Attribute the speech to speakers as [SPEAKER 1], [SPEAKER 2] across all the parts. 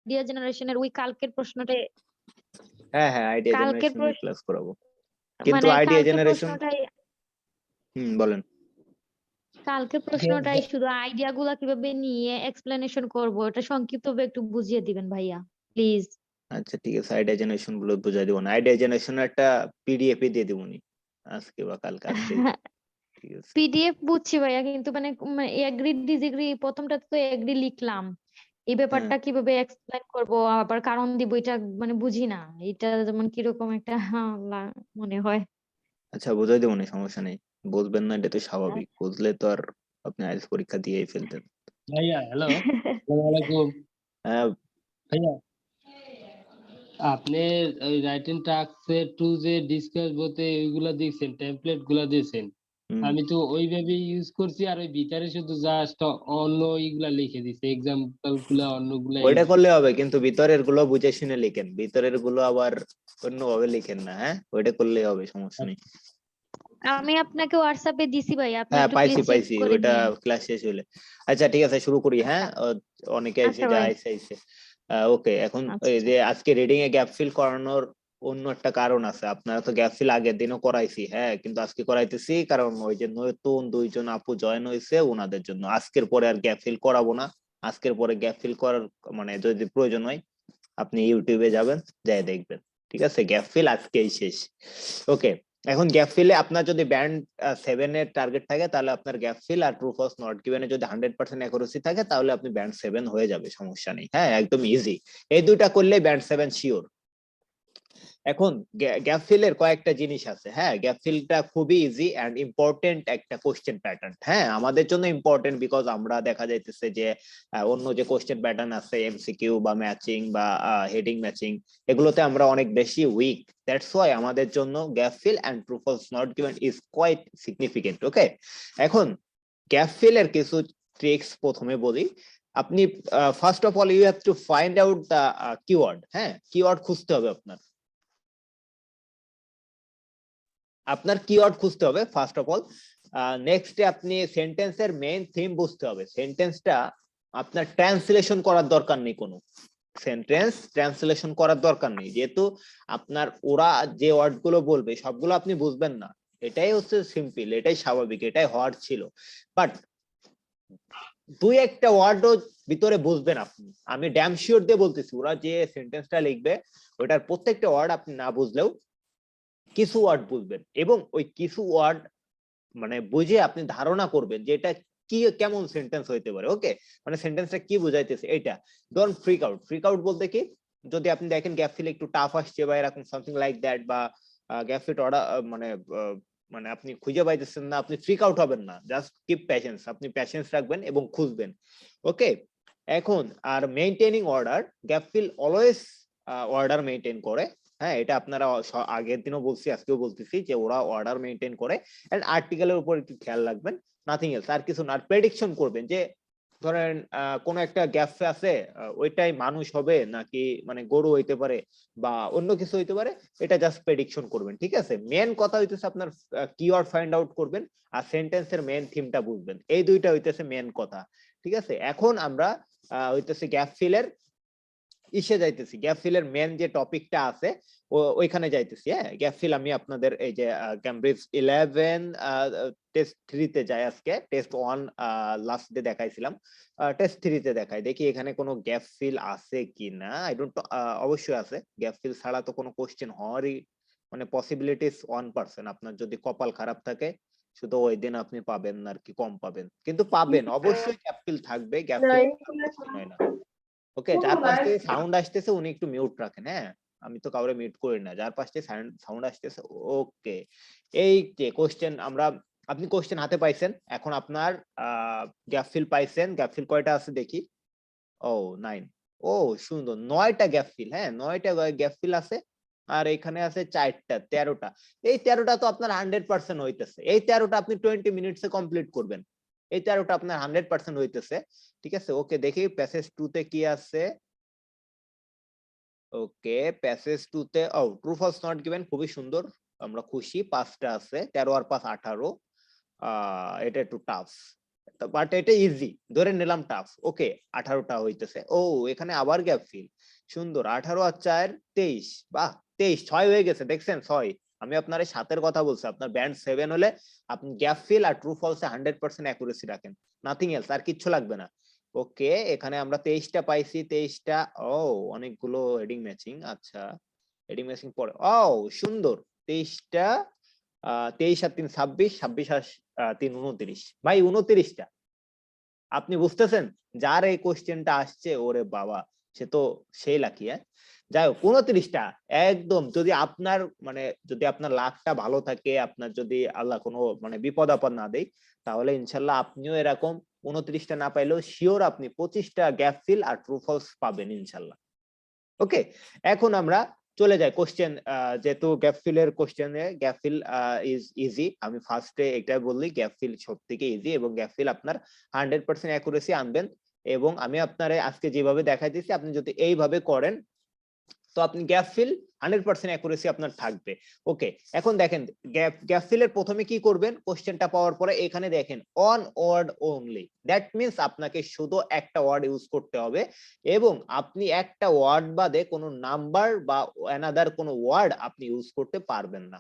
[SPEAKER 1] Idea জেনারেশনের ওই কালকের প্রশ্নটা,
[SPEAKER 2] হ্যাঁ আইডিয়া
[SPEAKER 1] কালকের
[SPEAKER 2] জেনারেশন
[SPEAKER 1] প্রশ্ন
[SPEAKER 2] ক্লাস করাবো, কিন্তু
[SPEAKER 1] মানে
[SPEAKER 2] আইডিয়া
[SPEAKER 1] কালকের
[SPEAKER 2] জেনারেশন
[SPEAKER 1] প্রশ্নটাই
[SPEAKER 2] বলেন।
[SPEAKER 1] কালকের প্রশ্নটাই শুধু আইডিয়া গুলা কিভাবে নিয়ে এক্সপ্লেনেশন করব, এটা সংক্ষিপ্ত একটু বুঝিয়ে দিবেন ভাইয়া প্লিজ।
[SPEAKER 2] আচ্ছা ঠিক আছে, আইডিয়া জেনারেশন গুলো বুঝাই দিব না, আইডিয়া জেনারেশন একটা পিডিএফ এ দিয়ে দিবনি আজকে বা কালকে, আজকে। ঠিক আছে
[SPEAKER 1] পিডিএফ বুঝছি ভাইয়া, কিন্তু মানে এগ্রি ডিসএগ্রি প্রথমটা তো এগ্রি লিখলাম, এই
[SPEAKER 2] হ্যাঁ
[SPEAKER 1] ব্যাপারটা কিভাবে এক্সপ্লেন করব আবার কারণ দিব, এটা মানে বুঝি না, এটা যেমন কিরকম একটা মনে হয়।
[SPEAKER 2] আচ্ছা বুঝাই দেবনি, সমস্যা নেই, বুঝবেন না এটা তো স্বাভাবিক, বুঝলে তো আর আপনি আইএলটিএস পরীক্ষা দিয়েই ফেলতেন।
[SPEAKER 3] ভাইয়া হ্যালো, আসসালামু আলাইকুম।
[SPEAKER 2] হ্যাঁ
[SPEAKER 3] ভাইয়া আপনি ওই রাইটিং টাস্কে টু যে ডিসকাস বলতে ওইগুলা দিয়েছেন, টেমপ্লেট গুলা দিয়েছেন, আমি তো ওইভাবে ইউজ করছি, আর ওই ভিতরে শুধু জাস্ট অন্য এইগুলা লিখে দিছি, এক্সাম্পল গুলা অন্যগুলা
[SPEAKER 2] ওইটা
[SPEAKER 3] ইউজ
[SPEAKER 2] করলে হবে, কিন্তু ভিতরের গুলো বুঝে শুনে লিখেন, ভিতরের গুলো আবার অন্যভাবে লিখেন না, হ্যাঁ ওইটা করলেই হবে, সমস্যা নেই।
[SPEAKER 1] আমি আপনাকে হোয়াটসঅ্যাপে দিছি ভাই, আপনি
[SPEAKER 2] হ্যাঁ
[SPEAKER 1] একটু
[SPEAKER 2] পাইছি
[SPEAKER 1] প্লিজ চেক
[SPEAKER 2] পাইছি,
[SPEAKER 1] করে
[SPEAKER 2] ওইটা
[SPEAKER 1] নিয়েন।
[SPEAKER 2] ক্লাস শেষ হইলে। আচ্ছা ঠিক আছে শুরু করি, হ্যাঁ
[SPEAKER 1] আচ্ছা
[SPEAKER 2] অনেকে আইছে,
[SPEAKER 1] আচ্ছা
[SPEAKER 2] যা
[SPEAKER 1] ভাই।
[SPEAKER 2] আইছে আইছে। ওকে, এখন এই
[SPEAKER 1] আচ্ছা
[SPEAKER 2] যে আজকে রিডিং এ গ্যাপ ফিল করানোর অন্য একটা কারণ আছে, আপনারা তো গ্যাপ ফিল আগের দিনও করাইছি, হ্যাঁ কিন্তু আজকে করাইতেছি কারণ ওই যে নতুন দুইজন আপু জয়েন হয়েছে ওনাদের জন্য, আজকের পরে আর গ্যাপ ফিল করাবো না। আজকের পরে গ্যাপ ফিল করার মানে যদি প্রয়োজন হয় আপনি ইউটিউবে যাবেন, যাই দেখবেন। ঠিক আছে, গ্যাপ ফিল আজকেই শেষ। ওকে, এখন গ্যাপ ফিলে আপনার যদি ব্যান্ড 7 এর টার্গেট থাকে তাহলে আপনার গ্যাপ ফিল আর ট্রু ফলস নট গিভেন যদি 100% অ্যাকুরেসি থাকে তাহলে আপনি ব্যান্ড 7 হয়ে যাবে, সমস্যা নেই, হ্যাঁ একদম ইজি, এই দুইটা করলে ব্যান্ড 7 শিওর। এখন গ্যাপ ফিলের কয়েকটা জিনিস আছে, হ্যাঁ গ্যাপ ফিলটা খুবই ইজি এন্ড ইম্পর্টেন্ট একটা কোশ্চেন প্যাটার্ন, হ্যাঁ আমাদের জন্য ইম্পর্টেন্ট বিকজ আমরা দেখা যাইতেছে যে অন্য যে কোশ্চেন প্যাটার্ন আছে এমসিকিউ বা ম্যাচিং বা হেডিং ম্যাচিং, এগুলোতে আমরা অনেক বেশি উইক, দ্যাটস ওয়াই আমাদের জন্য gap fill and true false not given is quite significant. Okay, এখন গ্যাপ ফিলের কিছু ট্রিক্স প্রথমে বলি। আপনি first of all you have to find out the keyword, হ্যাঁ কিওয়ার্ড খুঁজতে হবে আপনার কিওয়ার্ড খুঁজতে হবে ফার্স্ট অফ অল। নেক্সট আপনি সেন্টেন্সের মেইন থিম বুঝতে হবে, সেন্টেন্সটা আপনার ট্রান্সলেশন করার দরকার নেই, কোনো সেন্টেন্স ট্রান্সলেশন করার দরকার নেই, যেহেতু আপনার ওরা যে ওয়ার্ড গুলো বলবে সবগুলো আপনি বুঝবেন না, এটাই হচ্ছে সিম্পল, এটাই স্বাভাবিক, এটাই হওয়ার ছিল, বাট দুই একটা ওয়ার্ডও ভিতরে বুঝবেন আপনি, আমি ড্যাম শিওর দিয়ে বলতেছি ওরা যে সেন্টেন্সটা লিখবে ওটার প্রত্যেকটা ওয়ার্ড আপনি না বুঝলেও কিছু ওয়ার্ড বুঝবেন, এবং ওই কিছু ওয়ার্ড মানে বুঝে আপনি ধারণা করবেন যে এটা কি কেমন সেন্টেন্স হইতে পারে। ওকে, মানে সেন্টেন্সটা কি বুঝাইতেছে এটা। ধরুন ফ্রিক আউট, ফ্রিক আউট বলতে কি, যদি আপনি দেখেন গ্যাপ ফিল একটু টাফ আসছে বা এরকম সামথিং লাইক দ্যাট, বা গ্যাপ ফিট অর্ডার মানে মানে আপনি খুঁজে পাইতেছেন না, আপনি ফ্রিক আউট হবেন না, জাস্ট কিপ প্যাশেন্স, আপনি প্যাশেন্স রাখবেন এবং খুঁজবেন। ওকে, এখন আর maintaining order, gap fill always order maintain করে, হ্যাঁ এটা আপনারা আগের দিনও বলছি আজকেও বলতেছি যে ওরা অর্ডার মেইনটেইন করে, এন্ড আর্টিকেলের উপর একটু খেয়াল রাখবেন, নাথিং এলস, আর কিছু না। প্রেডিকশন করবেন যে ধরেন কোন একটা গ্যাপ আছে, ওইটাই মানুষ হবে নাকি মানে গরু হইতে পারে বা অন্য কিছু হইতে পারে, এটা জাস্ট প্রেডিকশন করবেন। ঠিক আছে, মেন কথা হইতেছে আপনার কিওয়ার্ড ফাইন্ড আউট করবেন আর সেন্টেন্সের মেন থিমটা বুঝবেন, এই দুইটা হইতেছে মেন কথা। ঠিক আছে, এখন আমরা হইতেছে গ্যাপ ফিলের ইসে যাইতেছি, গ্যাপ ফিলের মেন যে টপিকটা আছে ওইখানে যাইতেছি। হ্যাঁ গ্যাপ ফিল আমি আপনাদের এই যে ক্যামব্রিজ 11 টেস্ট 3 তে যাই, আজকে টেস্ট 1 লাস্ট ডে দেখাইছিলাম, টেস্ট 3 তে দেখাই, দেখি এখানে কোনো গ্যাপ ফিল আছে কিনা, আই ডোন্ট, অবশ্যই আছে, গ্যাপ ফিল ছাড়া তো কোনো কোশ্চেন হওয়ারই মানে পসিবিলিটিস 1%, আপনার যদি কপাল খারাপ থাকে শুধু ওই দিন আপনি পাবেন না আর কি, কম পাবেন, কিন্তু পাবেন অবশ্যই, গ্যাপ ফিল থাকবে, গ্যাপ ফিল কোশ্চেন হয় না। ওকে, যার পাশ থেকে সাউন্ড আসতেছে উনি একটু মিউট রাখেন, হ্যাঁ আমি তো কাউরে মিউট করি না, যার পাশ থেকে সাউন্ড আসতেছে। ওকে, এই যে কোশ্চেন আমরা, আপনি কোশ্চেন হাতে পাইছেন, এখন আপনার গ্যাপ ফিল পাইছেন, গ্যাপ ফিল কয়টা আছে দেখি, ও 9, ও সুন্দর, 9টা গ্যাপ ফিল, হ্যাঁ 9টা গ্যাপ ফিল আছে, আর এখানে আছে 4টা, 13টা, এই 13টা তো আপনার 100% হইতেছে, এই 13টা আপনি 20 মিনিটসে কমপ্লিট করবেন, এই 13টা আপনার 100% হইতেছে। ঠিক আছে, ওকে দেখি প্যাসেজ 2 তে কি আছে। ওকে, প্যাসেজ 2 তে ও ট্রু ফলস নট গিভেন, খুবই সুন্দর, আমরা খুশি, 5টা আছে, 13 আর 5 18, এটা একটু টাফ। বাট এটা ইজি, ধরে নিলাম টাফ। ওকে, 18টা হইতেছে। ও এখানে আবার গ্যাপ ফিল, সুন্দর। 18 আর 4 23, বাহ 23, 6 হয়ে গেছে, দেখছেন 6। আমি আপনার 7-এর কথা বলছি। আপনার ব্যান্ড 7 হলে আপনি গ্যাপ ফিল আর ট্রু ফলসে 100% অ্যাকুরেসি রাখেন, নাথিং এলস, আর কিচ্ছু লাগবে না। ওকে, এখানে আমরা 23টা পাইছি, 23টা। ও অনেকগুলো হেডিং ম্যাচিং, আচ্ছা হেডিং ম্যাচিং পরে, ও সুন্দর। 23টা 23 আর 3 26, 26 আর 3 29, ভাই 29টা। আপনি বুঝতেছেন যার এই কোশ্চেনটা আসছে, ওরে বাবা সে তো সেই লাকি। হ্যাঁ, যাই হোক 29টা একদম। যদি আপনার মানে যদি আপনার লাকটা ভালো থাকে, আপনার যদি আল্লাহ কোনো মানে বিপদ আপদ না দেয়, তাহলে ইনশাল্লাহ আপনিও এরকম 29টা না পাইলেও শিওর আপনি 25টা গ্যাপ ফিল আর ট্রু ফলস পাবেন ইনশাল্লাহ। ওকে, এখন আমরা চলে যাই কোশ্চেন। যেহেতু গ্যাপ ফিলের কোশ্চেনে গ্যাপ ফিল ইজ ইজি, আমি ফার্স্টে এটা বললি গ্যাপ ফিল সব থেকে ইজি, এবং গ্যাপ ফিল আপনার 100% অ্যাকুরেসি আনবেন। এবং আমি আপনারে আজকে যেভাবে দেখাই দিচ্ছি, আপনি যদি এইভাবে করেন তো আপনি গ্যাপ ফিল 100% অ্যাকুরেসি আপনার থাকবে। ওকে, এখন দেখেন গ্যাপ ফিলের প্রথমে কি করবেন, কোশ্চেনটা পাওয়ার পরে এখানে দেখেন on word only, that means আপনাকে শুধু একটা ওয়ার্ড ইউজ করতে হবে, এবং আপনি একটা ওয়ার্ড বাদে কোনো নাম্বার বা অ্যানাদার কোনো ওয়ার্ড আপনি ইউজ করতে পারবেন না,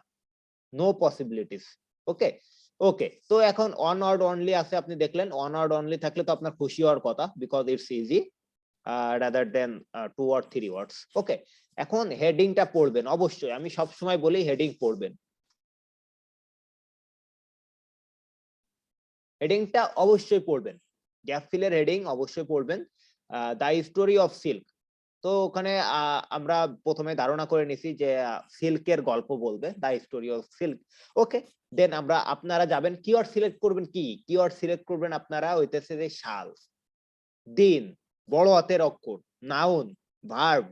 [SPEAKER 2] নো পসিবিলিটিস। ওকে, ওকে, তো এখন ওয়ান ওয়ার্ড অনলি আছে, আপনি দেখলেন ওয়ান ওয়ার্ড অনলি থাকলে তো আপনার খুশি হওয়ার কথা, because it's easy rather than 2 or 3 ওয়ার্ডস। ওকে, এখন হেডিংটা পড়বেন অবশ্যই, আমি সব সময় বলি হেডিং পড়বেন, হেডিংটা অবশ্যই পড়বেন, গ্যাপ ফিলের হেডিং অবশ্যই পড়বেন। দ্য স্টোরি অফ সিল্ক, তো ওখানে আমরা প্রথমে ধারণা করে নিছি যে সিল্কের গল্প বলবে, দ্য স্টোরি অফ সিল্ক। ওকে, দেন আমরা আপনারা যাবেন কিওয়ার্ড সিলেক্ট করবেন, কি কিওয়ার্ড সিলেক্ট করবেন আপনারা, হইতেছে যে শাল, দিন, বড় হাতের অক্ষর, নাউন, ভার্ব,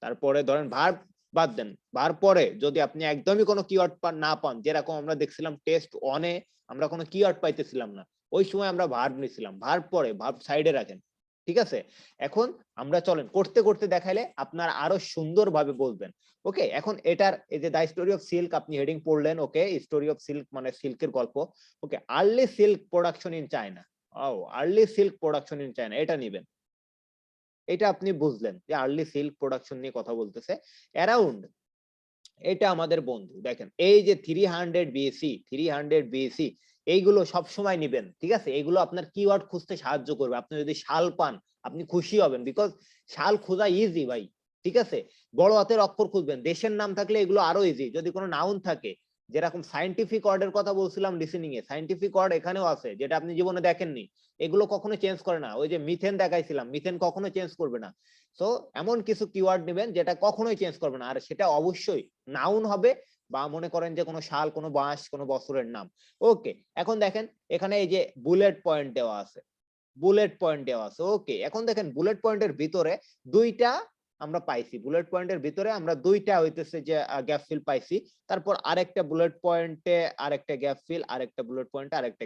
[SPEAKER 2] তারপরে ধরেন ভার্ব বাদ দেন, ভার্ব পরে যদি আপনি একদমই কোনো কিওয়ার্ড না পান, যেরকম আমরা দেখছিলাম টেস্ট 1-এ আমরা কোনো কিওয়ার্ড পাইতেছিলাম না, ওই সময় আমরা ভার্ব নিছিলাম, ভার্ব পরে, ভার্ব সাইডে রাখেন। ঠিক আছে, এখন আমরা চলেন করতে করতে দেখাইলে আপনার আরো সুন্দরভাবে বলবেন। ওকে, এখন এটার এই যে দা স্টোরি অফ সিল্ক আপনি হেডিং পড়লেন। ওকে, স্টোরি অফ সিল্ক মানে সিল্কের গল্প। Okay, early silk production in China, ও early silk production in China, এটা নিবেন। এটা আপনি বুঝলেন যে আর্লি সিল্ক প্রোডাকশন নিয়ে কথা বলতেছে। অ্যারাউন্ড, এটা আমাদের বন্ধু, দেখেন এই যে 300 বিএসি, 300 বিএসি, এইগুলো সব সময় নিবেন। ঠিক আছে, এইগুলো আপনার কিওয়ার্ড খুঁজতে সাহায্য করবে। আপনি যদি শাল পান আপনি খুশি হবেন, বিকজ শাল খোঁজা ইজি ভাই। ঠিক আছে, বড় হাতের অক্ষর খুঁজবেন, দেশের নাম থাকলে এগুলো আরো ইজি। যদি কোনো নাউন থাকে, যেরকম সায়েন্টিফিক ওয়ার্ডের কথা বলছিলাম লিসেনিং এ, সায়েন্টিফিক ওয়ার্ড এখানেও আছে যেটা আপনি জীবনে দেখেননি, এগুলো কখনো চেঞ্জ করে না। ওই যে মিথেন দেখাইছিলাম, মিথেন কখনো চেঞ্জ করবে না। তো এমন কিছু কিওয়ার্ড নেবেন যেটা কখনোই চেঞ্জ করবে না, আর সেটা অবশ্যই নাউন হবে, বা মনে করেন যে কোনো সাল, কোনো মাস, কোনো বছরের নাম। ওকে, এখন দেখেন এখানে এই যে বুলেট পয়েন্ট দেওয়া আছে, বুলেট পয়েন্ট দেওয়া আছে। ওকে, এখন দেখেন বুলেট পয়েন্টের ভিতরে দুইটা আমরা পাইছি, বুলেট পয়েন্টের ভিতরে আমরা দুইটা হইতেছে যে গ্যাপ ফিল পাইছি, তারপর আরেকটা বুলেট পয়েন্টে আরেকটা গ্যাপ ফিল, আরেকটা বুলেট পয়েন্টে আরেকটা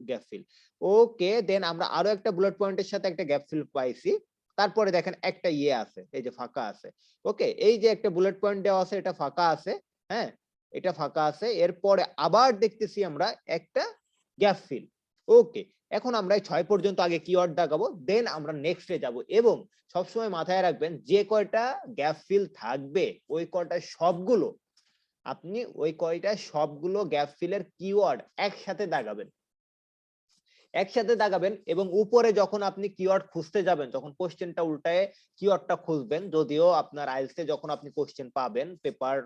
[SPEAKER 2] গ্যাপ ফিল। ওকে, দেন আমরা আরো একটা বুলেট পয়েন্টের সাথে একটা গ্যাপ ফিল পাইছি, তারপরে দেখেন একটা ইয়ে আছে, এই যে ফাঁকা আছে। ওকে, এই যে একটা বুলেট পয়েন্ট দেওয়া আছে, এটা ফাঁকা আছে। হ্যাঁ, এটা ফাঁকা আছে, এরপরে আবার দেখতেছি আমরা একটা গ্যাপ ফিল। ওকে, এখন আমরা 6 পর্যন্ত আগে কিওয়ার্ড দেখাবো, দেন আমরা নেক্সটে যাব। এবং সবসময় মাথায় রাখবেন যে কয়টা গ্যাপ ফিল থাকবে ওই কয়টা সবগুলো আপনি ওই কয়টা সবগুলো গ্যাপ ফিলের কিওয়ার্ড একসাথে দাগাবেন, একসাথে দাগাবেন। এবং উপরে যখন আপনি কিওয়ার্ড খুঁজতে যাবেন, যখন কোশ্চেনটা উল্টায় কিওয়ার্ডটা খুঁজবেন, যদিও আপনার আইএলটিএস যখন আপনি কোশ্চেন পাবেন পেপার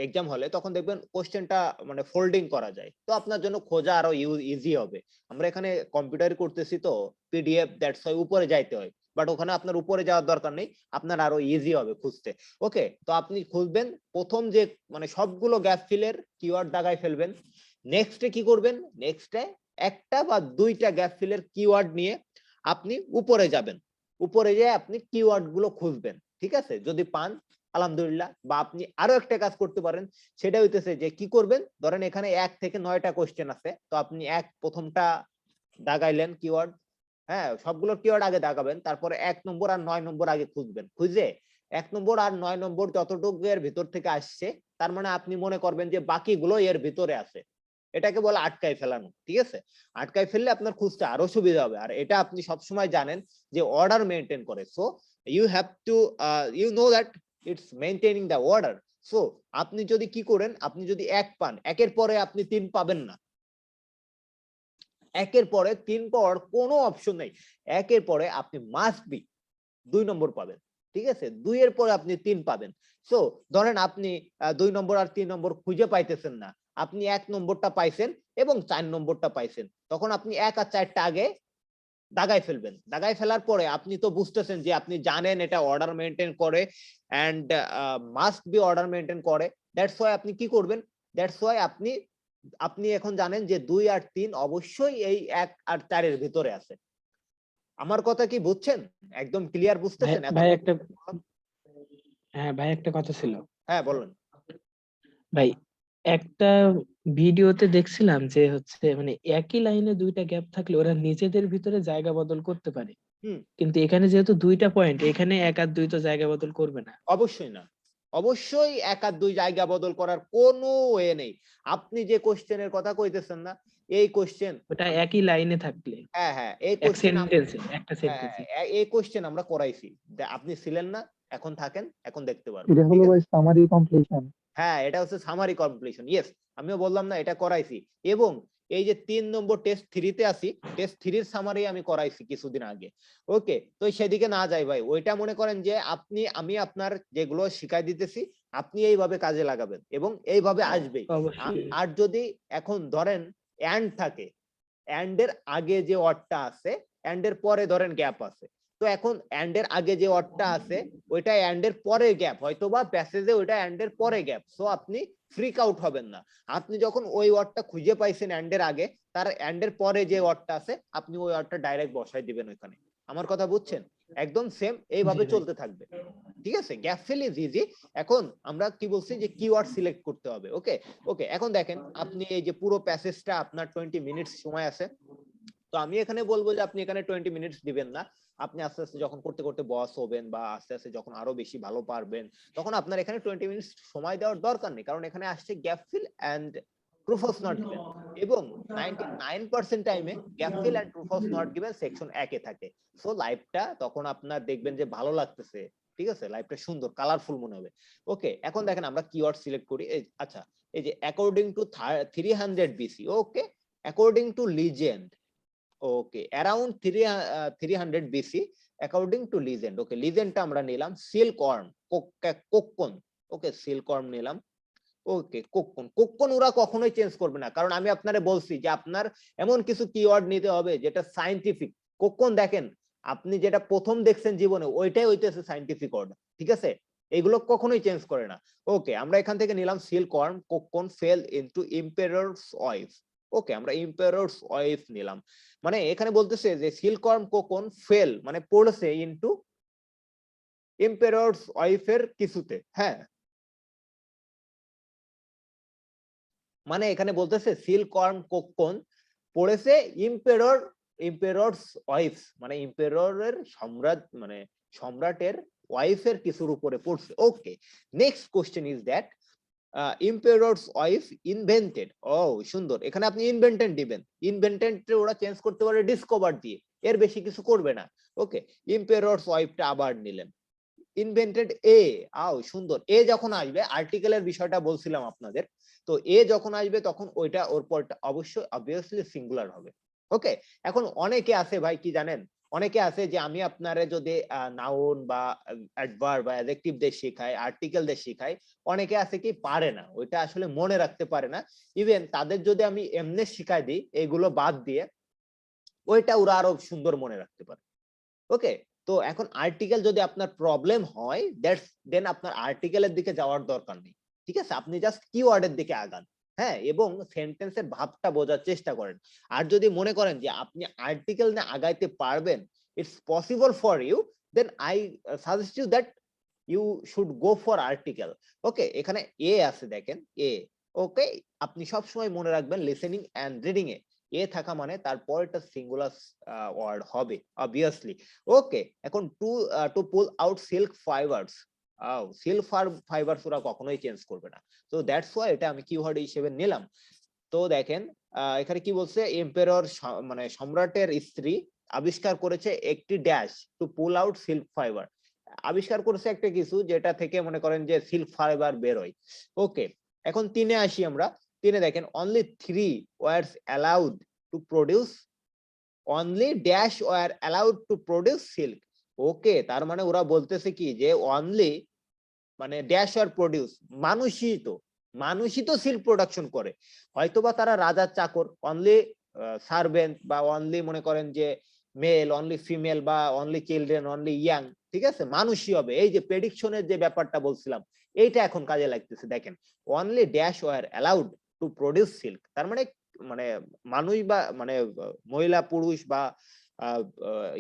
[SPEAKER 2] এক্সাম হলে, তখন দেখবেন কোশ্চেনটা মানে ফোল্ডিং করা যায়, তো আপনার জন্য খোঁজা আরো ইজি হবে। আমরা এখানে কম্পিউটারে করতেছি তো পিডিএফ, দ্যাটস ওয়াই উপরে যাইতে হয়, বাট ওখানে আপনার উপরে যাওয়ার দরকার নেই, আপনার আরো ইজি হবে খুঁজতে। ওকে, তো আপনি খুঁজবেন প্রথম যে মানে সবগুলো গ্যাপ ফিলের কিওয়ার্ড দাগায় ফেলবেন। নেক্সটে কি করবেন, নেক্সটে একটা বা দুইটা গ্যাপ ফিলের কিওয়ার্ড নিয়ে আপনি উপরে যাবেন, উপরে যেয়ে আপনি কিওয়ার্ড গুলো খুঁজবেন। ঠিক আছে, যদি পান আলহামদুলিল্লাহ, বা আপনি আরো একটা কাজ করতে পারেন, সেটা হইতেছে যে কি করবেন, ধরেন এখানে 1 থেকে 9টা কোশ্চেন আছে, তো আপনি প্রথমটা দাগাইলেন কিওয়ার্ড, হ্যাঁ সবগুলো কিওয়ার্ড আগে দাগাবেন, তারপরে 1 নম্বর আর 9 নম্বর আগে খুঁজবেন, খুঁজে 1 নম্বর আর 9 নম্বর যতটুকু এর ভিতর থেকে আসছে, তার মানে আপনি মনে করবেন যে বাকিগুলো এর ভিতরে আছে, এটাকে বলে আটকায় ফেলানো, ঠিক আছে? আটকায় ফেললে আপনার খুঁজতে আরো সুবিধা হবে, আর এটা আপনি সবসময় জানেন যে অর্ডার মেনটেন করে। So you have to you know that it's maintaining the order. সো আপনি যদি কি করেন, আপনি যদি 1 পান, একের পরে আপনি 3 পাবেন না, একের পরে 3 পাওয়ার কোনো অপশন নেই। একের পরে আপনি মাস্ট বি 2 নম্বর পাবেন, ঠিক আছে? 2 এর পরে আপনি 3 পাবেন। সো ধরেন আপনি 2 নম্বর আর 3 নম্বর খুঁজে পাইতেছেন না, আপনি 1 নম্বরটা পাইছেন এবং 4 নম্বরটা পাইছেন, তখন আপনি 1 আর 4টা আগে দাগাই ফেলবেন। দাগাই ফেলার পরে আপনি তো বুঝতেছেন যে আপনি জানেন এটা অর্ডার মেনটেন করে and must be order maintain করে। দ্যাটস ওয়াই আপনি কি করবেন, দ্যাটস ওয়াই আপনি আপনি এখন জানেন যে 2 আর 3 অবশ্যই এই 1 আর 4 এর ভিতরে আছে। আমার কথা কি বুঝছেন? একদম ক্লিয়ার বুঝতেছেন?
[SPEAKER 4] ভাই একটা হ্যাঁ ভাই একটা কথা ছিল।
[SPEAKER 2] হ্যাঁ বলুন।
[SPEAKER 4] ভাই একটা ভিডিওতে দেখছিলাম যে হচ্ছে মানে একই লাইনে 2টা গ্যাপ থাকলে ওরা নিজেদের ভিতরে জায়গা বদল করতে পারে,
[SPEAKER 2] হুম।
[SPEAKER 4] কিন্তু এখানে যেহেতু 2টা পয়েন্ট, এখানে 1 আর 2 তো জায়গা বদল করবে না।
[SPEAKER 2] অবশ্যই না, অবশ্যই 1 আর 2 জায়গা বদল করার কোনো ওয়ে নেই। আপনি যে কোশ্চেনের কথা কইতেছেন না, এই কোশ্চেন
[SPEAKER 4] ওটা একই লাইনে থাকলে
[SPEAKER 2] হ্যাঁ হ্যাঁ এই
[SPEAKER 4] এক
[SPEAKER 2] কোশ্চেন
[SPEAKER 4] সেন্টেন্সে একটা সেন্টেন্সে।
[SPEAKER 2] এই কোশ্চেন আমরা করাইছি। আপনি ছিলেন না, এখন থাকেন, এখন দেখতে পারবেন।
[SPEAKER 5] এটা
[SPEAKER 2] ঠিক
[SPEAKER 5] হলো
[SPEAKER 2] আছে?
[SPEAKER 5] ভাই সামারি কমপ্লিশন।
[SPEAKER 2] হ্যাঁ এটা হচ্ছে সামারি কমপ্লিশন। ইয়েস, আমিও বললাম না এটা করাইছি। এবং এই যে 3 নম্বর টেস্ট 3 তে আসি, টেস্ট 3 এর সামারি আমি করাইছি কিছুদিন আগে। ওকে, তো সেদিকে না যাই ভাই, ওইটা মনে করেন যে আমি আপনার যেগুলো শিখাই দিতেছি আপনি এইভাবে কাজে লাগাবেন এবং এইভাবে আসবেই।
[SPEAKER 4] অবশ্যই
[SPEAKER 2] আর যদি এখন ধরেন এন্ড থাকে, এন্ড এর আগে যে ওয়ার্ডটা আছে, এন্ড এর পরে ধরেন গ্যাপ আছে, তো এখন এন্ড এর আগে যে ওয়ার্ডটা আছে ওইটা এন্ড এর পরে গ্যাপ, হয়তোবা প্যাসেজে ওইটা এন্ড এর পরে গ্যাপ। সো আপনি ফ্রিক আউট হবেন না। আপনি যখন ওই ওয়ার্ডটা খুঁজে পাইছেন এন্ড এর আগে, তার এন্ড এর পরে যে ওয়ার্ডটা আছে আপনি ওই ওয়ার্ডটা ডাইরেক্ট বসাই দিবেন ওখানে। আমার কথা বুঝছেন? একদম সেম এইভাবে
[SPEAKER 4] জি ভাই।
[SPEAKER 2] চলতে থাকবে, ঠিক আছে? Gap fill is easy. এখন আমরা কি বলছি যে কিওয়ার্ড সিলেক্ট করতে হবে। ওকে ওকে, এখন দেখেন আপনি এই যে পুরো প্যাসেজটা আপনার 20 মিনিটস সময় আছে, তো আমি এখানে বলবো যে আপনি এখানে 20 মিনিটস দিবেন না। আপনি আস্তে আস্তে যখন করতে করতে বস হবেন বা আস্তে আস্তে যখন আরো বেশি ভালো পারবেন, তখন আপনার এখানে 20 মিনিটস সময় দেওয়ার দরকার নেই, কারণ এখানে আসছে gap fill and proof of not given. এবং 99% টাইমে gap fill and proof of not given section 1 এ থাকে। সো লাইভটা তখন আপনার দেখবেন যে ভালো লাগতেছে, ঠিক আছে? লাইভটা সুন্দর কালারফুল মনে হবে। ওকে, এখন দেখেন আমরা কিওয়ার্ড সিলেক্ট করি। আচ্ছা, এই যে according to 300 BC, okay, according to legend, okay, around 300 BC, according to legend. Okay, লিজেন্ডটা আমরা নিলাম। সিল্কওয়ার্ম, কোক্কন, ওকে, সিল্কওয়ার্ম নিলাম। ওকে, কোক্কন, কোক্কন ওরা কখনোই চেঞ্জ করবে না, কারণ আমি আপনারে বলছি যে আপনার এমন কিছু কিওয়ার্ড নিতে হবে যেটা সায়েন্টিফিক। কোক্কন দেখেন, আপনি যেটা প্রথম দেখছেন জীবনে ওইটাই হইতেছে সায়েন্টিফিক ওয়ার্ড, ঠিক আছে? এগুলো কখনোই চেঞ্জ করে না। ওকে, আমরা এখান থেকে নিলাম সিল্কওয়ার্ম, কোক্কন ফেল ইনটু এম্পারারস ওয়াইফ। ওকে, আমরা এম্পারারস ওয়াইফ নিলাম। মানে এখানে বলতেছে যে সিল্কওয়ার্ম কোকন ফেল মানে পড়ছে ইনটু এম্পারারস ওয়াইফের কিছুতে। হ্যাঁ, মানে এখানে বলতেছে সিল্কওয়ার্ম কোকন পড়েছে এম্পারারস ওয়াইফ, মানে এম্পারারের সম্রাট, মানে সম্রাটের ওয়াইফের কিছুর উপরে পড়ছে। Okay, next question is that emperor's wife invented. ও সুন্দর, এখানে আপনি ইনভেন্টেড দিবেন। ইনভেন্টেড ওরা চেঞ্জ করতে পারে ডিসকভার দিয়ে, এর বেশি কিছু করবে না। ওকে, এম্পারারস ওয়াইফটা আবার নিলেন। ইনভেন্টেড এ, আও সুন্দর। এ যখন আসবে, আর্টিকেলের বিষয়টা বলছিলাম আপনাদের, তো এ যখন আসবে তখন ওইটা ওর পরটা অবশ্যই অবভিয়াসলি সিঙ্গুলার হবে। ওকে, এখন অনেকে আছে ভাই কি জানেন, অনেকে আছে যে আমি আপনারে যদি নাউন বা অ্যাডভার্ব বা অ্যাডজেক্টিভ দিয়ে শেখাই, আর্টিকেল দিয়ে শেখাই, অনেকে আছে কি পারে না, ওইটা আসলে মনে রাখতে পারে না। ইভেন তাদের যদি আমি এমনি শিখাই দিই এগুলো বাদ দিয়ে, ওইটা ওরা আরো সুন্দর মনে রাখতে পারে। ওকে, তো এখন আর্টিকেল যদি আপনার প্রবলেম হয়, দেন আপনার আর্টিকেলের দিকে যাওয়ার দরকার নেই, ঠিক আছে? আপনি জাস্ট কিওয়ার্ডের দিকে আগান, হ্যাঁ, এবং সেন্টেন্সের ভাবটা বোঝার চেষ্টা করেন। আর যদি মনে করেন যে আপনি আর্টিকেল নিয়ে আগাইতে পারবেন, it's possible for you, then I suggest you that you should go for article. Okay, এখানে এ আছে দেখেন, এ। ওকে, আপনি সব সময় মনে রাখবেন লিসেনিং এন্ড রিডিং এ থাকা মানে তারপর এটা সিঙ্গুলার ওয়ার্ড হবে অবভিয়াসলি। ওকে, এখন টু পুল out silk fibres, silk fibres ওরা কখনোই চেঞ্জ করবে না। তো দ্যাটস ওয়াই এটা আমি কিওয়ার্ড হিসেবে নিলাম। তো দেখেন এখানে কি বলছে, এম্পায়ার মানে সম্রাটের স্ত্রী আবিষ্কার করেছে একটি ড্যাশ টু পুল আউট সিল্ক ফাইবার, আবিষ্কার করেছে একটা কিছু যেটা থেকে মনে করেন যে সিল্ক ফাইবার বেরোয়। ওকে, এখন 3-এ আসি আমরা। 3-এ দেখেন only 3 words allowed to produce, only dash were allowed to produce silk. Okay, তার মানে ওরা বলতেছে কি যে অনলি মানে ড্যাশ ওয়ার প্রডিউস, মানুষই তো সিল্ক প্রোডাকশন করে, হয়তোবা তারা রাজার চাকর, অনলি সার্ভেন্ট বা অনলি মনে করেন যে মেল, অনলি ফিমেল বা অনলি চিলড্রেন, অনলি ইয়াং, ঠিক আছে, মানুষই হবে। এই যে প্রেডিকশনের যে ব্যাপারটা বলছিলাম, এইটা এখন কাজে লাগতেছে। দেখেন only dash were allowed to produce silk, তার মানে মানে মানুষ বা মানে মহিলা পুরুষ বা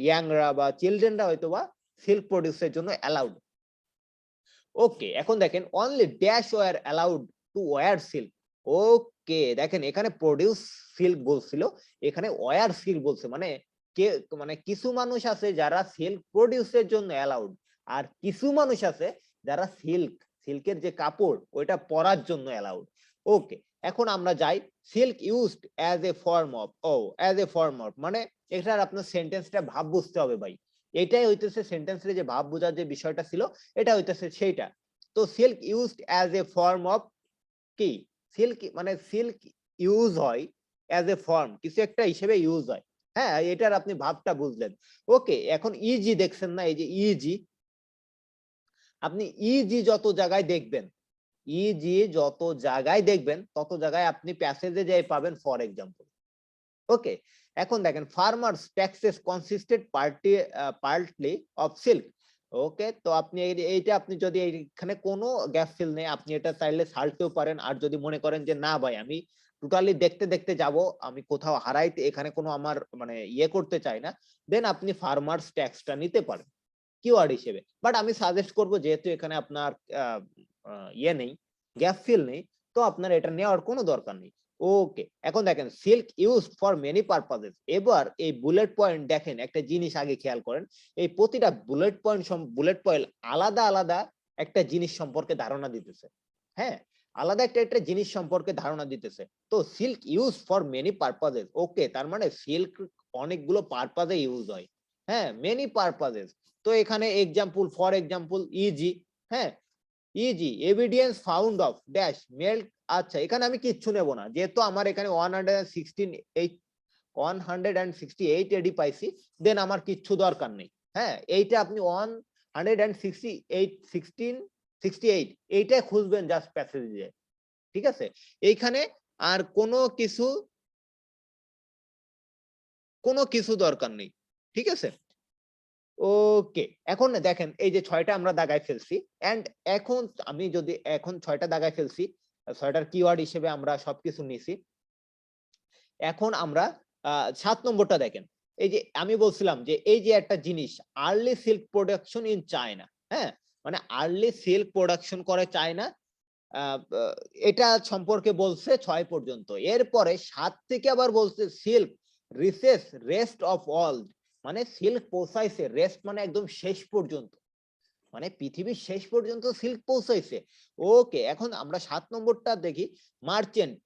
[SPEAKER 2] ইয়াংরা বা চিলড্রেনরা হয়তোবা সিল্ক প্রডিউসের জন্য অ্যালাউড। ওকে, এখন দেখেন only dash were allowed to wear silk. Okay, দেখেন এখানে প্রডিউস সিল্ক বলছিল, এখানে ওয়্যার সিল্ক বলছে, মানে কে মানে কিছু মানুষ আছে যারা সিল্ক প্রডিউসের জন্য অ্যালাউড, আর কিছু মানুষ আছে যারা সিল্কের যে কাপড় ওইটা পরার জন্য অ্যালাউড। ওকে, এখন আমরা যাই silk used as a form of, as a form of, মানে এটার আপনার সেন্টেন্সটা ভাব বুঝতে হবে ভাই, এটাই হইতেছে সেন্টেন্সের যে ভাব বোঝার যে বিষয়টা ছিল, এটা হইতেছে সেইটা। তো silk used as a form of কি, সিল্ক মানে সিল্ক ইউজ হয় অ্যাজ এ ফর্ম, কিছু একটা হিসেবে ইউজ হয়। হ্যাঁ, এটার আপনি ভাবটা বুঝলেন। ওকে, এখন ইজি দেখছেন না, এই যে ইজি, আপনি ইজি যত জায়গায় দেখবেন, ইজি যত জায়গায় দেখবেন তত জায়গায় আপনি প্যাসেজে যাই পাবেন ফর এক্সাম্পল। ওকে, এখন দেখেন farmers taxes consisted partly of silk. Okay, তো আপনি এইটা আপনি যদি এখানে কোনো গ্যাপ ফিল নেই, আপনি এটা চাইলে ছাড়তেও পারেন, আর যদি মনে করেন যে না ভাই আমি টোটালি দেখতে দেখতে যাব, আমি কোথাও হারাইতে এখানে কোনো আমার মানে ইয়ে করতে চাই না, দেন আপনি ফার্মার্স ট্যাক্সটা নিতে পারেন কিওয়ার্ড হিসেবে। বাট আমি সাজেস্ট করব যেহেতু এখানে আপনার ইয়ে নেই, গ্যাপ ফিল নেই, তো আপনার এটা নেওয়ার কোনো দরকার নেই। ওকে, এখন দেখেন silk use for many purposes. এবার এই বুলেট পয়েন্ট দেখেন, একটা জিনিস আগে খেয়াল করেন, এই প্রতিটা বুলেট পয়েন্ট আলাদা আলাদা একটা জিনিস সম্পর্কে ধারণা দিতেছে। হ্যাঁ, আলাদা একটা জিনিস সম্পর্কে ধারণা দিতেছে। তো silk use for many purposes. Okay, তার মানে সিল্ক অনেকগুলো পারপাসে ইউজ হয়। হ্যাঁ, মেনি পারপাসেস। তো এখানে এক্সাম্পল, ফর এক্সাম্পল ইজি, হ্যাঁ, easy evidence found of dash melt. আচ্ছা, এখানে আমি কিচ্ছু নেব না, যেহেতু আমার এখানে 168 এডি পাইছি, দেন আমার কিচ্ছু দরকার নেই। হ্যাঁ, এইটা আপনি 168 এইটাই খুঁজবেন জাস্ট প্যাসেজ দিয়ে, ঠিক আছে, এইখানে আর কোনো কিছু দরকার নেই, ঠিক আছে। ওকে, এখন দেখেন এই যে 6টা আমরা দাগায় ফেলছি, এন্ড এখন আমি যদি এখন 6টা দাগায় ফেলছি, 6টার কিওয়ার্ড হিসেবে আমরা সবকিছু নিছি। এখন আমরা 7 নম্বরটা দেখেন, এই যে আমি বলছিলাম যে এই যে একটা জিনিস early silk production in China. হ্যাঁ, মানে আর্লি সিল্ক প্রোডাকশন করে চায়না, এটা সম্পর্কে বলছে 6 পর্যন্ত। এরপরে 7 থেকে আবার বলছে silk reaches rest of all, মানে সিল্ক পৌঁছাইছে, রেস্ট মানে একদম শেষ পর্যন্ত, মানে পৃথিবীর শেষ পর্যন্ত সিল্ক পৌঁছাইছে। ওকে, এখন আমরা 7 নম্বরটা দেখি, মার্চেন্ট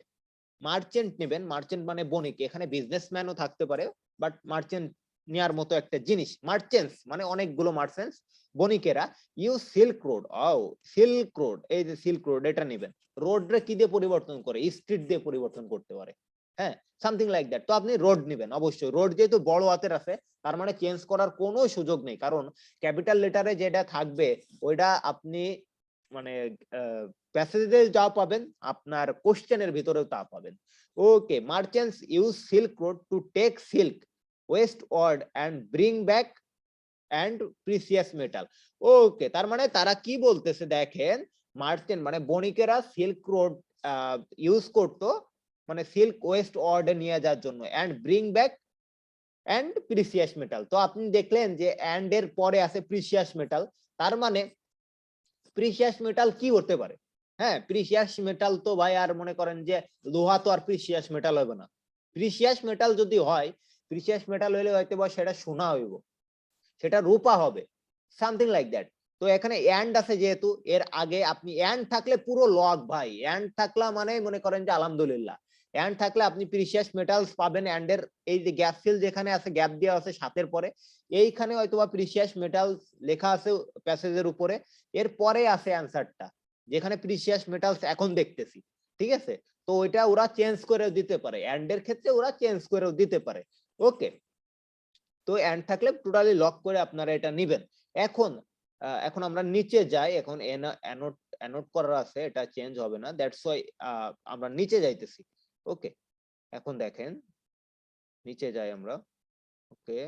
[SPEAKER 2] নেবেন, মার্চেন্ট মানে বণিক, এখানে বিজনেসম্যানও থাকতে পারে, বাট মার্চেন্ট নেয়ার মতো একটা জিনিস। মার্চেন্টস মানে অনেকগুলো মার্চেন্টস, বণিকেরা use silk road. Silk road, এই যে সিল্ক রোড এটা নেবেন, রোড রে কি দিয়ে পরিবর্তন করে, স্ট্রিট দিয়ে পরিবর্তন করতে পারে। হ্যাঁ, সামথিং লাইক দ্যাট। তো আপনি রোড নেবেন অবশ্যই, রোড যেহেতু বড় হাতের আছে তার মানে চেঞ্জ করার কোনো সুযোগ নেই, কারণ ক্যাপিটাল লেটারে যেটা থাকবে ওইটা আপনি মানে প্যাসেজে যা পাবেন আপনার কোশ্চেনের ভিতরেও তা পাবেন। Okay, merchants use silk road to take silk westward and bring back and precious metal. Okay, তার মানে তারা কি বলতেছে দেখেন, মার্চেন্ট মানে বণিকেরা সিল্ক রোড ইউজ করতো মানে সিল্ক ওয়েস্ট ওয়ার্ডে নিয়ে যাওয়ার জন্য, and bring back and precious metal. তো আপনি দেখলেন যে এন্ড এর পরে আছে প্রিসিয়াস মেটাল, তার মানে প্রিসিয়াস মেটাল কি হতে পারে? হ্যাঁ, প্রিসিয়াস মেটাল তো ভাই আর মনে করেন যে লোহা তো আর প্রিসিয়াস মেটাল হবে না। প্রিসিয়াস মেটাল যদি হয়, প্রিসিয়াস মেটাল হইলে হয়তো বা সেটা সোনা হইব, সেটা রূপা হবে, সামথিং লাইক দ্যাট। তো এখানে এন্ড আছে যেহেতু, এর আগে আপনি এন্ড থাকলে পুরো লগ ভাই, এন্ড থাকলা মানে মনে করেন যে আলহামদুলিল্লাহ, এন্ড থাকলে আপনি প্রিসিয়াস মেটালস পাবেন, এন্ড এর এই যে গ্যাপ ফিল যেখানে আছে, গ্যাপ দেওয়া আছে 7 পরে, এইখানে হয়তোবা প্রিসিয়াস মেটালস লেখা আছে প্যাসেজের উপরে, এর পরে আছে অ্যানসারটা যেখানে প্রিসিয়াস মেটালস এখন দেখতেছি, ঠিক আছে? তো ওইটা ওরা চেঞ্জ করেও দিতে পারে, এন্ড এর ক্ষেত্রে ওরা চেঞ্জ করেও দিতে পারে। ওকে, তো এন্ড থাকলে টোটালি লক করে আপনারা এটা নেবেন। এখন এখন আমরা নিচে যাই, এখন অ্যানোট করা আছে, এটা চেঞ্জ হবে না, দ্যাটস ওয়াই আমরা নিচে যাইতেছি। ওকে, এখন দেখেন নিচে যাই আমরা। ওকে,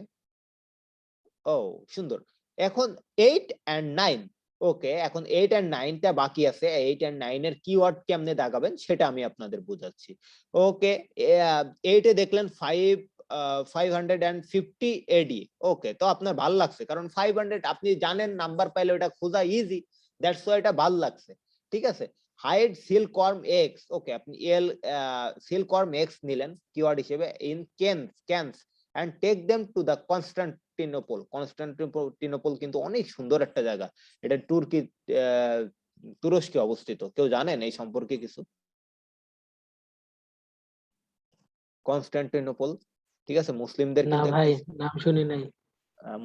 [SPEAKER 2] ও সুন্দর। এখন 8 and 9, ওকে, এখন 8 and 9টা বাকি আছে। 8 and 9 এর কিওয়ার্ড কেমনে দাগাবেন সেটা আমি আপনাদের বোঝাচ্ছি। ওকে, 8 এ দেখলেন 550 এডি। ওকে, তো আপনার ভালো লাগছে কারণ 500 আপনি জানেন, নাম্বার পাইলে ওটা খোঁজা ইজি, দ্যাটস ওয়াই এটা ভালো লাগছে, ঠিক আছে? হাইড সিল্কওয়ার্ম এক্স, ওকে, আপনি সিল্কওয়ার্ম এক্স নিলেন কিওয়ার্ড হিসেবে in cans and take them to the Constantinople. Constantinople কিন্তু অনেক সুন্দর একটা জায়গা, এটা তুরস্কে অবস্থিত। কেউ জানেন এই সম্পর্কে কিছু? কনস্টান্টিনোপল, ঠিক আছে, মুসলিমদের
[SPEAKER 4] না
[SPEAKER 2] কিন্তু
[SPEAKER 4] ভাই, নাম শুনি নাই।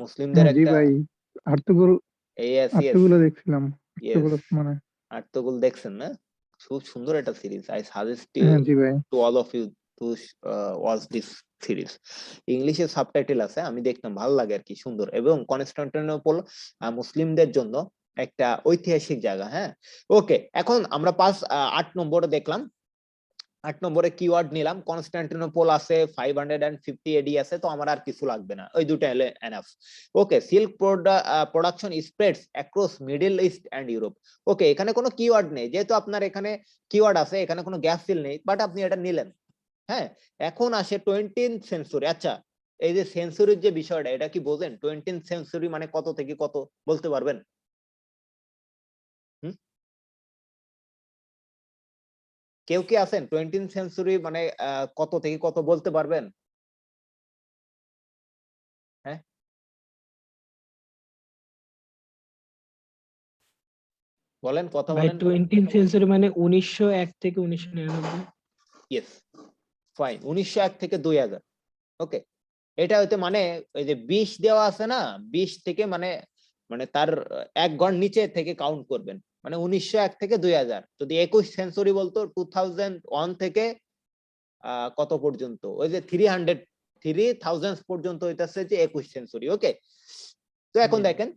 [SPEAKER 2] মুসলিমদের
[SPEAKER 5] জি
[SPEAKER 2] একটা
[SPEAKER 5] ভাই, আর্তুগরু
[SPEAKER 2] yes
[SPEAKER 5] আর্তুগুলো দেখছিলাম।
[SPEAKER 2] yes
[SPEAKER 5] আর্তুগুলো মানে
[SPEAKER 2] আর্তুগরু দেখছেন না? খুব সুন্দর একটা সিরিজ। আই সাজেস্ট
[SPEAKER 5] হ্যাঁ জি ভাই।
[SPEAKER 2] To all of you to watch this series. ইংলিশে সাবটাইটেল আছে, আমি দেখতাম, ভালো লাগে আর কি, সুন্দর। এবং কনস্টান্টিনোপল মুসলিমদের জন্য একটা ঐতিহাসিক জায়গা। হ্যাঁ, ওকে, এখন আমরা 8 নম্বরে দেখলাম, 8 নম্বরে কিওয়ার্ড নিলাম, কনস্টান্টিনোপল আছে, 550 এডি আছে, তো আমার আর কিছু লাগবে না, ওই দুটো হলে enough. Okay, silk production spreads across Middle East and Europe. Okay, এখানে কোনো কিওয়ার্ড নেই, যেহেতু আপনার এখানে কিওয়ার্ড আছে, এখানে কোনো গ্যাপ ফিল নেই, বাট আপনি এটা নিলেন। হ্যাঁ, এখন আসে 20th সেঞ্চুরি। আচ্ছা, এই যে সেঞ্চুরির যে বিষয়টা, এটা কি বোঝেন? 20th সেঞ্চুরি মানে কত থেকে কত বলতে পারবেন? কেউ কি আছেন 20th সেঞ্চুরি মানে কত থেকে কত বলতে পারবেন? হ্যাঁ, বলেন, কথা
[SPEAKER 4] ভাই
[SPEAKER 2] বলেন।
[SPEAKER 4] 20th সেঞ্চুরি মানে 1901 থেকে 1999।
[SPEAKER 2] ইয়েস, ফাইন, 1901 থেকে 2000। ওকে, এটা হইতে মানে ওই যে 20 দেওয়া আছে না, 20 থেকে মানে মানে তার 1 গড় নিচে থেকে কাউন্ট করবেন, মানে 1901 থেকে 2000। যদি 21 সেঞ্চুরি বলতো 2001 থেকে কত পর্যন্ত, ওই যে 3000 পর্যন্ত হইতাছে যে 21 সেঞ্চুরি। ওকে, তো এখন দেখেন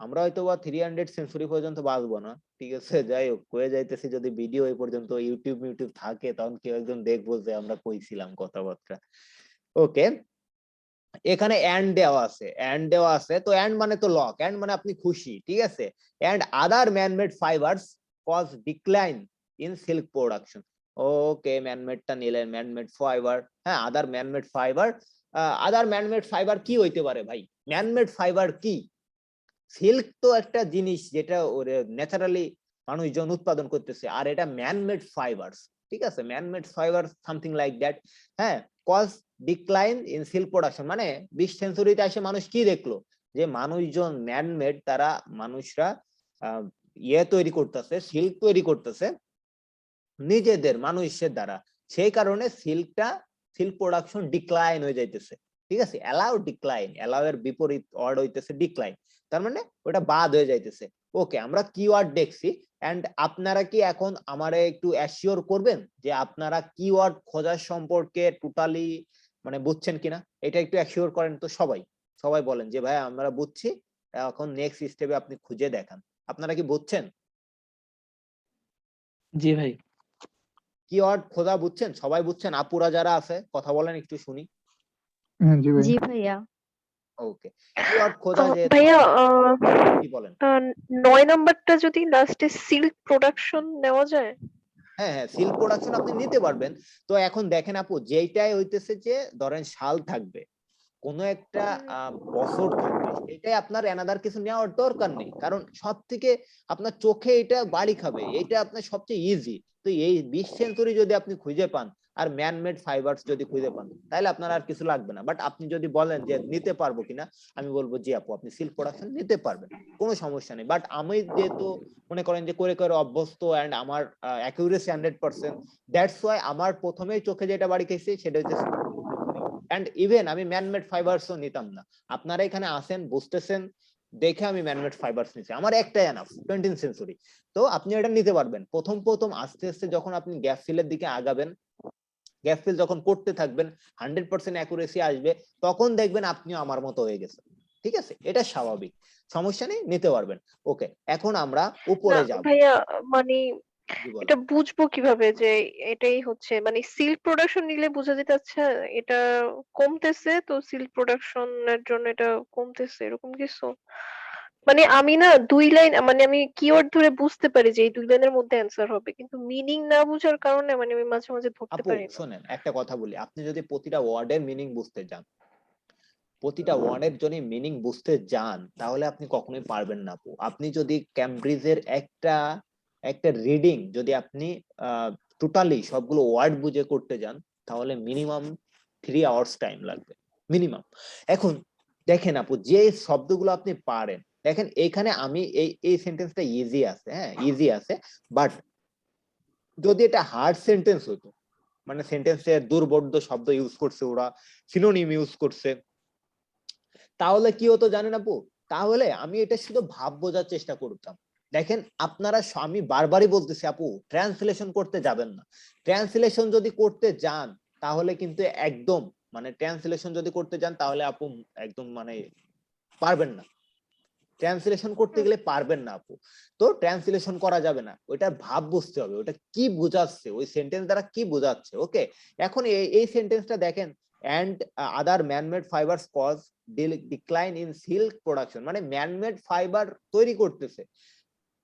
[SPEAKER 2] আমরা হয়তো বা 300 সেঞ্চুরি পর্যন্ত বাঁচবো না, ঠিক আছে? যাই হোক, কয়ে যাইতেছি, যদি ভিডিও এই পর্যন্ত ইউটিউব থাকে তখন কেউ একজন দেখবো যে আমরা কইছিলাম কথাবার্তা। ওকে, এখানে এন্ড দেওয়া আছে, তো এন্ড মানে তো লক, এন্ড মানে আপনি খুশি, ঠিক আছে? And other manmade fibres cause decline in silk production. Okay, ম্যানমেডটা নিলেন, ম্যানমেড ফাইবার। হ্যাঁ, আদার ম্যানমেড ফাইবার কি হইতে পারে ভাই? ম্যানমেড ফাইবার কি? সিল্ক তো একটা জিনিস যেটা ওরে ন্যাচারালি মানুষজন উৎপাদন করতেছে, আর এটা ম্যানমেড ফাইবারস, ঠিক আছে? Manmade fibre something like that. হ্যাঁ, cause decline in silk production মানে 20 সেঞ্চুরিতে এসে মানুষ কি দেখলো? যে মানুষজন ম্যানমেড, তারা মানুষরা তৈরি করতেছে, সিল্ক তৈরি করতেছে নিজেদের মানুষের দ্বারা, সেই কারণে সিল্ক প্রোডাকশন ডিক্লাইন হয়ে যাইতেছে, ঠিক আছে? অ্যালাউ এর বিপরীত ওয়ার্ড হইতেছে ডিক্লাইন, তার মানে ওটা বাদ হয়ে যাইতেছে। ওকে, আমরা কিওয়ার্ড দেখছি, এন্ড আপনারা কি এখন আমারে একটু অ্যাসিওর করবেন যে আপনারা কিওয়ার্ড খোঁজার সম্পর্কে টোটালি মানে বুঝছেন কিনা? এটা একটু অ্যাসিওর করেন তো সবাই বলেন যে ভাই আমরা বুঝছি, এখন নেক্সট স্টেপে আপনি খুঁজে দেখান। আপনারা কি বুঝছেন?
[SPEAKER 4] জি ভাই।
[SPEAKER 2] কিওয়ার্ড খোঁজা বুঝছেন? সবাই বুঝছেন? আপুরা যারা আছে কথা বলেন, একটু শুনি।
[SPEAKER 5] হ্যাঁ জি ভাই।
[SPEAKER 1] জি ভাইয়া।
[SPEAKER 2] ওকে, কিওয়ার্ড খোঁজা যে
[SPEAKER 6] ভাইয়া
[SPEAKER 2] কি বলেন?
[SPEAKER 6] 9 নাম্বারটা যদি লাস্টে সিল্ক প্রোডাকশন নেওয়া যায়।
[SPEAKER 2] হ্যাঁ হ্যাঁ, সিল্ক প্রোডাকশন আপনি নিতে পারবেন। তো এখন দেখেন আপু, যেইটাই হইতেছে যে ধরেন সাল থাকবে, কোনো একটা বছর থাকবে, এটাই আপনার এনাদার কিছু নেওয়ার দরকার নেই, কারণ সব থেকে আপনার চোখে এটা বাড়ি খাবে, এটা আপনার সবচেয়ে ইজি। তো এই 20 সেঞ্চুরি যদি আপনি খুঁজে পান, আর ম্যানমেড ফাইবারস যদি খুঁজে পান তাহলে আপনার আর কিছু লাগবে না। বাট আপনি যদি বলেন যে নিতে পারবো কিনা, আমি বলবো জি আপু আপনি সিল্ক প্রোডাকশন নিতে পারবেন, কোনো সমস্যা নেই। বাট আমি যেহেতু মনে করেন যে করে করে অভ্যস্ত এন্ড আমার অ্যাকিউরেসি 100%, দ্যাটস ওয়াই আমার প্রথমেই চোখে যেটা বাড়ি খেয়েছে সেটা হচ্ছে এন্ড ইভেন আমি ম্যানমেড ফাইবারসও নিতাম না। আপনারা এখানে আসেন বুঝতেছেন দেখে আমি ম্যানমেড ফাইবারস নিছি, আমার একটাই এনাফ 20th সেঞ্চুরি। তো আপনি এটা নিতে পারবেন। প্রথম প্রথম আস্তে আস্তে যখন আপনি গ্যাপ ফিলের দিকে আগাবেন, গ্যাপ ফিল যখন করতে থাকবেন 100% অ্যাকুরেসি আসবে, তখন দেখবেন আপনিও আমার মতো হয়ে গেছেন। ঠিক আছে, এটা স্বাভাবিক, সমস্যা নেই, নিতে পারবেন। ওকে, এখন আমরা
[SPEAKER 6] না
[SPEAKER 2] উপরে যাব।
[SPEAKER 6] ভাইয়া, মানে
[SPEAKER 2] জি বলেন।
[SPEAKER 6] এটা বুঝবো কিভাবে যে এটাই হচ্ছে, মানে সিল্ক প্রোডাকশন নিলে বোঝা যেতে আচ্ছা এটা কমতেছে, তো সিল্ক প্রোডাকশনের জন্য এটা কমতেছে, এরকম কিছু? মানে আমি না 2 লাইন, মানে আমি কিওয়ার্ড ধরে বুঝতে পারি যে এই 2 লাইনের মধ্যে অ্যান্সার হবে, কিন্তু মিনিং না বুঝার কারণে মানে আমি মাঝে মাঝে ধরতে
[SPEAKER 2] আপু
[SPEAKER 6] পারি না।
[SPEAKER 2] শোনেন একটা কথা বলি, আপনি যদি প্রতিটা ওয়ার্ডের মিনিং বুঝতে যান, প্রতিটা ওয়ার্ডের যদি মিনিং বুঝতে যান তাহলে আপনি কখনোই পারবেন না আপু। আপনি যদি ক্যামব্রিজের একটা একটা রিডিং যদি আপনি টোটালি সবগুলো ওয়ার্ড বুঝে করতে যান তাহলে মিনিমাম 3 আওয়ার্স টাইম লাগবে মিনিমাম। এখন দেখেন আপু, যে শব্দগুলো আপনি পারেন, দেখেন এখানে আমি এই সেন্টেন্সটা ইজি আছে, হ্যাঁ ইজি আছে, বাট যদি এটা হার্ড সেন্টেন্স হতো, মানে সেন্টেন্সে দুর্বোধ্য শব্দ ইউজ করছে ওরা, সিনোনিম ইউজ করছে, তাহলে কি হতো জানেন আপু? তাহলে আমি এটা শুধু ভাব বোঝার চেষ্টা করতাম। দেখেন আপনারা আমি বারবারই বলতেছি আপু, ট্রান্সলেশন করতে যাবেন না। ট্রান্সলেশন যদি করতে যান তাহলে কিন্তু একদম, মানে ট্রান্সলেশন যদি করতে যান তাহলে আপু একদম মানে পারবেন না। ট্রান্সলেশন করতে গেলে পারবেন না আপু। তো ট্রান্সলেশন করা যাবে না, ওইটার ভাব বুঝতে হবে, ওটা কি বোঝাচ্ছে, ওই সেন্টেন্স দ্বারা কি বোঝাচ্ছে। ওকে, এখন এই সেন্টেন্সটা দেখেন, and other man-made fibers cause decline in silk production, মানে ম্যানমেড ফাইবার তৈরি করতেছে,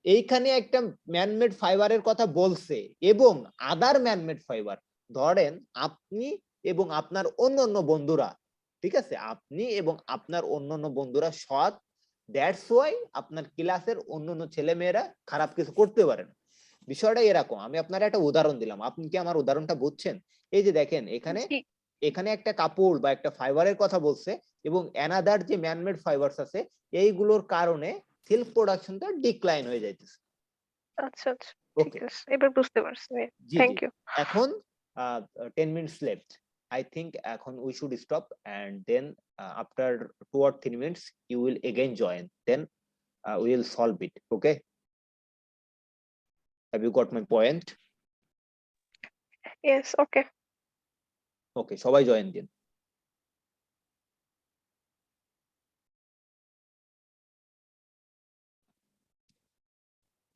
[SPEAKER 2] এইখানে একটা ম্যানমেড ফাইবারের কথা বলছে, এবং আদার ম্যানমেড ফাইবার, ধরেন আপনি এবং আপনার অন্যান্য বন্ধুরা, ঠিক আছে, আপনি এবং আপনার অন্যান্য বন্ধুরা সৎ, দ্যাটস ওয়াই আপনার ক্লাসের অন্যান্য ছেলে মেয়েরা খারাপ কিছু করতে পারে না। বিষয়টা এরকম, আমি আপনার একটা উদাহরণ দিলাম, আপনি কি আমার উদাহরণটা বুঝছেন? এই যে দেখেন এখানে
[SPEAKER 6] জি।
[SPEAKER 2] এখানে একটা কাপড় বা একটা ফাইবারের কথা বলছে, এবং অ্যানাদার যে ম্যানমেড ফাইবারস আছে এইগুলোর কারণে সিল্ক প্রোডাকশনটা ডিক্লাইন হয়ে যাইতেছে।
[SPEAKER 6] আচ্ছা আচ্ছা, ঠিক
[SPEAKER 2] ওকে,
[SPEAKER 6] আছে, এবার বুঝতে পারছি।
[SPEAKER 2] জি
[SPEAKER 6] থ্যাংক
[SPEAKER 2] জি।
[SPEAKER 6] ইউ।
[SPEAKER 2] এখন 10 minutes left, I think এখন we should stop, and then after 2 or 3 minutes you will again join, then we will solve it. Okay, have you got my point?
[SPEAKER 6] Yes, okay.
[SPEAKER 2] Okay, সবাই join দিন।